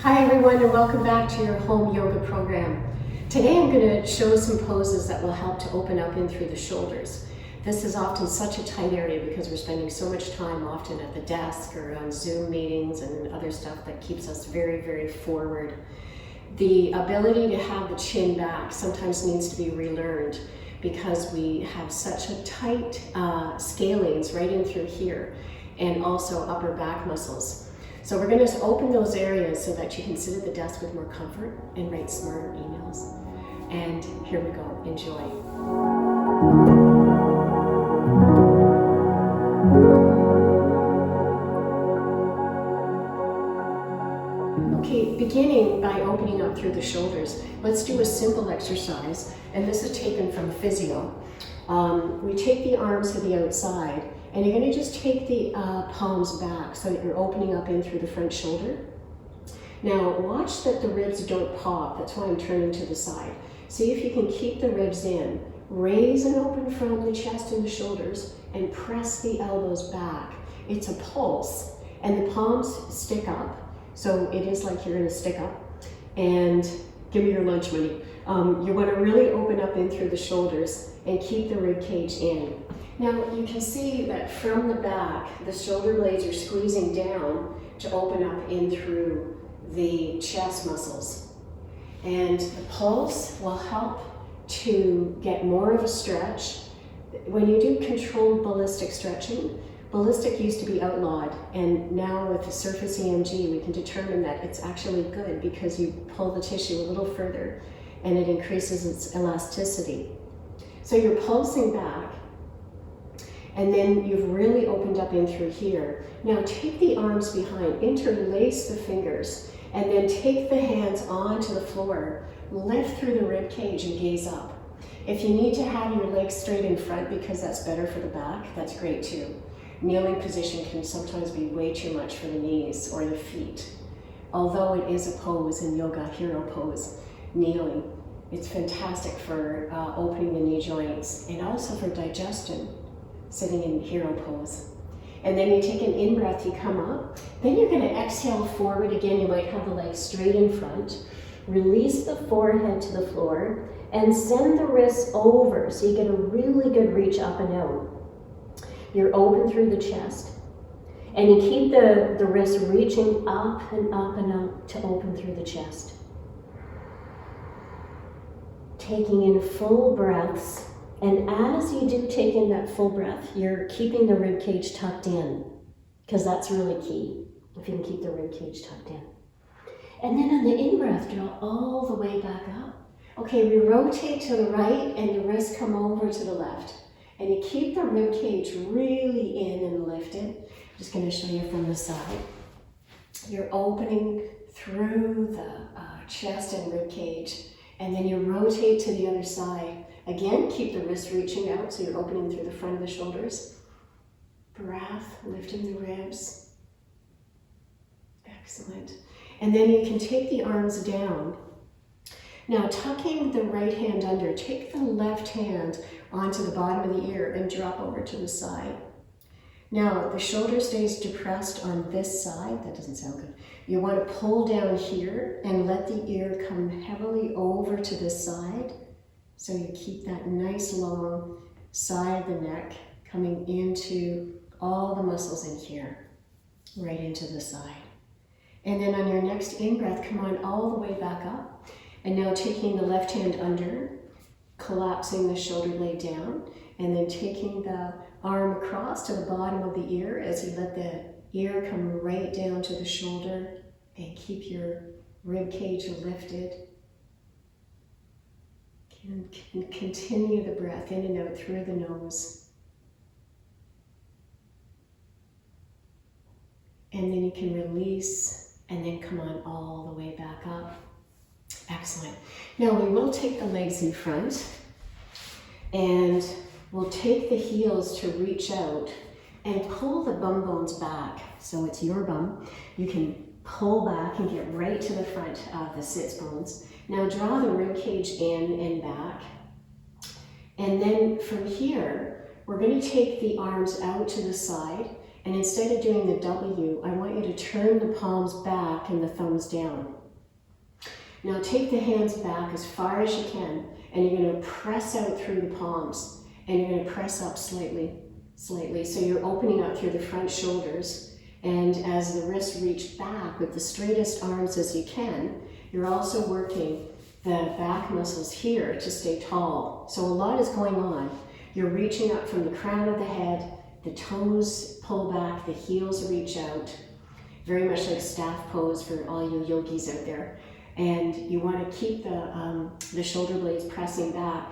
Hi everyone, and welcome back to your home yoga program. Today I'm going to show some poses that will help to open up in through the shoulders. This is often such a tight area because we're spending so much time often at the desk or on Zoom meetings and other stuff that keeps us very, very forward. The ability to have the chin back sometimes needs to be relearned because we have such a tight scalenes right in through here and also upper back muscles. So we're going to open those areas so that you can sit at the desk with more comfort and write smarter emails. And here we go. Enjoy. Okay, beginning by opening up through the shoulders, let's do a simple exercise, and this is taken from physio. We take the arms to the outside, and you're going to just take the palms back so that you're opening up in through the front shoulder. Now watch that the ribs don't pop, that's why I'm turning to the side. See if you can keep the ribs in. Raise and open from the chest and the shoulders and press the elbows back. It's a pulse, and the palms stick up. So it is like you're going to stick up. And give me your lunch money. You want to really open up in through the shoulders and keep the rib cage in. Now you can see that from the back, the shoulder blades are squeezing down to open up in through the chest muscles. And the pulse will help to get more of a stretch. When you do controlled ballistic stretching, Ballistic used to be outlawed, and now with the surface EMG we can determine that it's actually good because you pull the tissue a little further and it increases its elasticity. So you're pulsing back, and then you've really opened up in through here. Now take the arms behind, interlace the fingers, and then take the hands onto the floor, lift through the rib cage and gaze up. If you need to have your legs straight in front because that's better for the back, that's great too. Kneeling position can sometimes be way too much for the knees or the feet. Although it is a pose in yoga, hero pose, kneeling, it's fantastic for opening the knee joints and also for digestion, sitting in hero pose. And then you take an in-breath, you come up, then you're going to exhale forward again. You might have the legs straight in front. Release the forehead to the floor and send the wrists over so you get a really good reach up and out. You're open through the chest, and you keep the wrists reaching up and up and up to open through the chest. Taking in full breaths, and as you do take in that full breath, you're keeping the rib cage tucked in, because that's really key, if you can keep the rib cage tucked in. And then on the in-breath, draw all the way back up. Okay, we rotate to the right, and the wrists come over to the left. And you keep the rib cage really in and lifted. I'm just going to show you from the side. You're opening through the chest and rib cage, and then you rotate to the other side. Again, keep the wrists reaching out, so you're opening through the front of the shoulders. Breath, lifting the ribs. Excellent. And then you can take the arms down. Now, tucking the right hand under, take the left hand onto the bottom of the ear and drop over to the side. Now, the shoulder stays depressed on this side. That doesn't sound good. You want to pull down here and let the ear come heavily over to this side. So you keep that nice long side of the neck coming into all the muscles in here, right into the side. And then on your next in-breath, come on all the way back up. And now taking the left hand under, collapsing the shoulder blade down, and then taking the arm across to the bottom of the ear as you let the ear come right down to the shoulder, and keep your rib cage lifted. And continue the breath in and out through the nose. And then you can release and then come on all the way back up. Excellent. Now we will take the legs in front, and we'll take the heels to reach out and pull the bum bones back. So it's your bum. You can pull back and get right to the front of the sits bones. Now draw the rib cage in and back. And then from here, we're going to take the arms out to the side And instead of doing the W, I want you to turn the palms back and the thumbs down. Now take the hands back as far as you can, and you're going to press out through the palms, and you're going to press up slightly. So you're opening up through the front shoulders, and as the wrists reach back with the straightest arms as you can, you're also working the back muscles here to stay tall. So a lot is going on. You're reaching up from the crown of the head, the toes pull back, the heels reach out, very much like staff pose for all you yogis out there. And you want to keep the shoulder blades pressing back.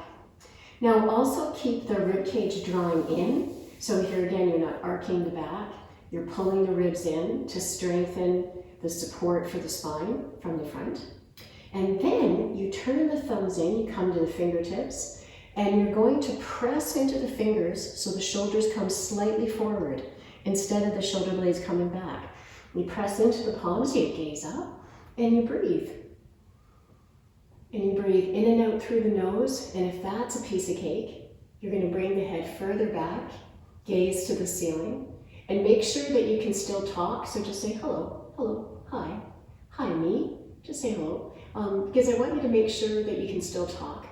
Now also keep the rib cage drawing in. So here again, you're not arcing the back. You're pulling the ribs in to strengthen the support for the spine from the front. And then you turn the thumbs in, you come to the fingertips, and you're going to press into the fingers so the shoulders come slightly forward instead of the shoulder blades coming back. You press into the palms, you gaze up, and you breathe. And you breathe in and out through the nose, and if that's a piece of cake, you're going to bring the head further back, gaze to the ceiling, and make sure that you can still talk. So just say hello, hello, hi, hi me, just say hello, because I want you to make sure that you can still talk.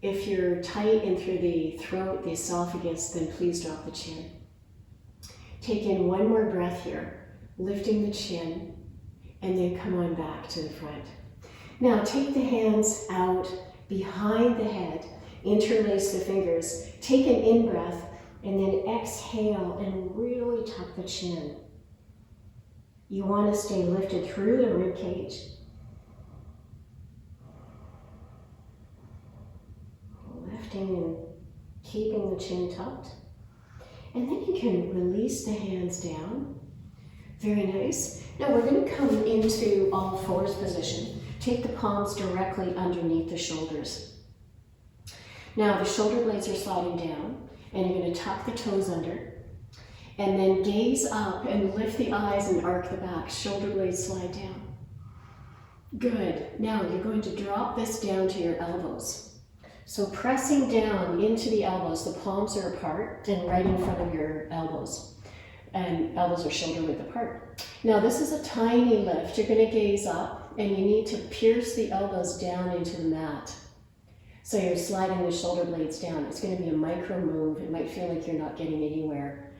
If you're tight in through the throat, the esophagus, then please drop the chin. Take in one more breath here, lifting the chin, and then come on back to the front. Now take the hands out behind the head, interlace the fingers, take an in-breath, and then exhale and really tuck the chin. You want to stay lifted through the rib cage. Lifting and keeping the chin tucked. And then you can release the hands down. Very nice. Now we're going to come into all fours position. Take the palms directly underneath the shoulders. Now the shoulder blades are sliding down, and you're going to tuck the toes under, and then gaze up and lift the eyes and arc the back. Shoulder blades slide down. Good. Now you're going to drop this down to your elbows. So pressing down into the elbows, the palms are apart and right in front of your elbows. And elbows are shoulder width apart. Now this is a tiny lift. You're going to gaze up and you need to pierce the elbows down into the mat. So you're sliding the shoulder blades down. It's going to be a micro move. It might feel like you're not getting anywhere.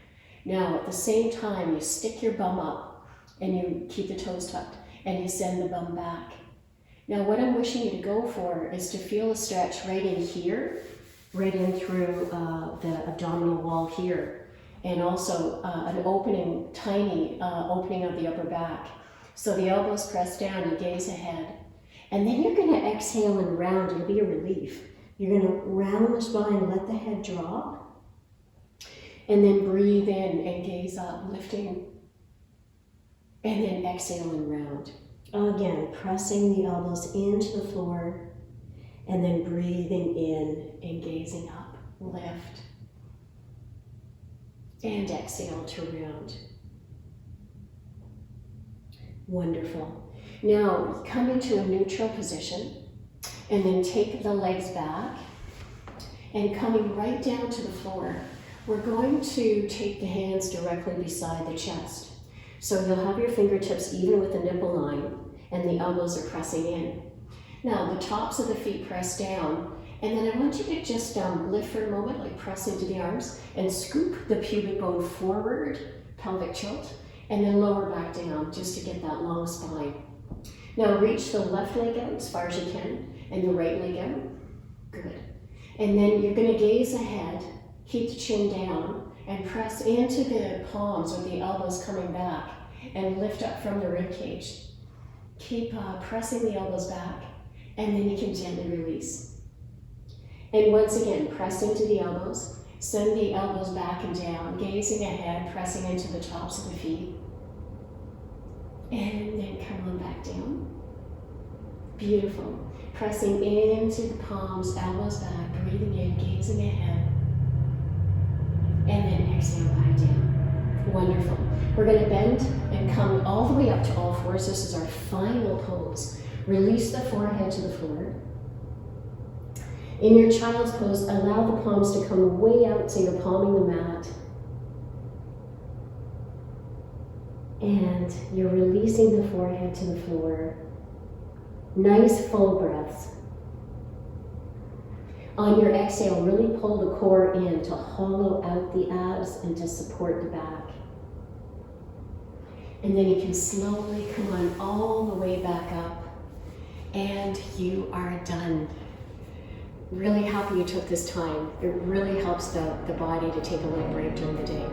Now at the same time, you stick your bum up and you keep the toes tucked and you send the bum back. Now what I'm wishing you to go for is to feel a stretch right in here, right in through the abdominal wall here, and also an opening, tiny opening of the upper back. So the elbows press down, you gaze ahead, and then you're going to exhale and round. It'll be a relief. You're going to round the spine, let the head drop, and then breathe in and gaze up, lifting, and then exhale and round. Again, pressing the elbows into the floor, and then breathing in and gazing up, lift, and exhale to round. Wonderful. Now come into a neutral position, and then take the legs back, and coming right down to the floor, we're going to take the hands directly beside the chest. So you'll have your fingertips even with the nipple line, and the elbows are pressing in. Now the tops of the feet press down, and then I want you to just lift for a moment, like press into the arms, and scoop the pubic bone forward, pelvic tilt, and then lower back down just to get that long spine. Now reach the left leg out as far as you can, and the right leg out. Good. And then you're going to gaze ahead, keep the chin down, and press into the palms with the elbows coming back, and lift up from the rib cage. Keep pressing the elbows back, and then you can gently release. And once again, press into the elbows, send the elbows back and down, gazing ahead, pressing into the tops of the feet. And then come on back down. Beautiful. Pressing into the palms, elbows back, breathing in, gazing ahead. And then exhale back down. Wonderful. We're going to bend and come all the way up to all fours. This is our final pose. Release the forehead to the floor. In your child's pose, allow the palms to come way out so you're palming the mat. And you're releasing the forehead to the floor. Nice full breaths. On your exhale, really pull the core in to hollow out the abs and to support the back. And then you can slowly come on all the way back up. And you are done. Really happy you took this time. It really helps the body to take a little break during the day.